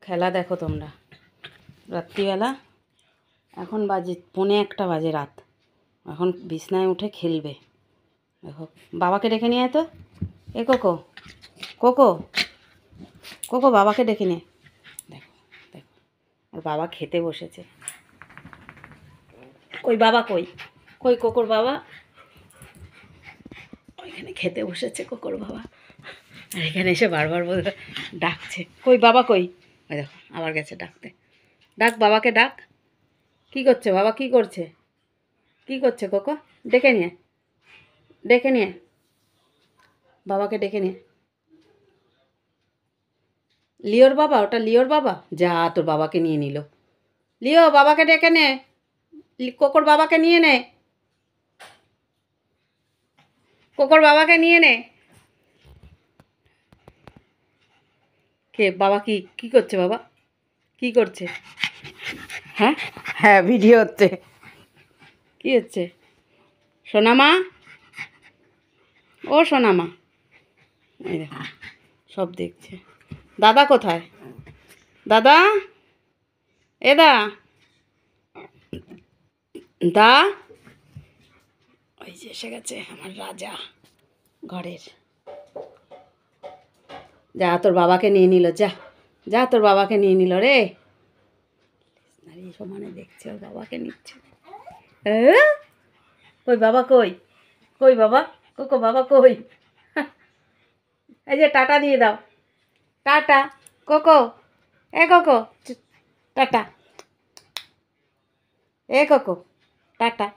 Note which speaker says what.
Speaker 1: খেলা দেখো তোমরা। রাত্রিবেলা এখন বাজে 1:45 বাজে রাত। এখন বিছনায় উঠে খেলবে। দেখো বাবাকে ডেকে নিয়ে আয় তো। এ কোকো, কোকো, কোকো বাবাকে ডেকে নিয়ে। দেখো দেখো ওর বাবা খেতে বসেছে। কই বাবা, কই কই কোকোর বাবা? ওইখানে খেতে বসেছে কোকোর বাবা। আর এখানে এসে বারবার বলে ডাকছে, কই বাবা কই? ওই দেখো আবার গেছে ডাকতে। ডাক বাবাকে, ডাক। কি করছে বাবা, কি করছে? কি করছে কোকো? ডেকে নিয়ে, ডেকে নিয়ে, বাবাকে ডেকে নিয়ে। লিওর বাবা, ওটা লিওর বাবা। যা তোর বাবাকে নিয়ে নিল। লিও বাবাকে ডেকে নে, কোকোর বাবাকে নিয়ে নে, কোকোর বাবাকে নিয়ে নে। কে বাবা? কি কি করছে বাবা? কি করছে? হ্যাঁ হ্যাঁ ভিডিও হচ্ছে। কি হচ্ছে? সোনামা, ও সোনামা, এই দেখো সব দেখছে। দাদা কোথায়? দাদা, এ দা, দা, ওই যে এসে গেছে আমার রাজা ঘরের। যা তোর বাবাকে নিয়ে নিল, যা যা তোর বাবাকে নিয়ে নিল রে। সমানে দেখছে ওর বাবাকে নিচ্ছে। কই বাবা, কই কই বাবা? কোকো বাবা কই? এই যে টাটা দিয়ে দাও, টাটা। কোকো, এ কোকো, টাটা। এ কোকো, টাটা।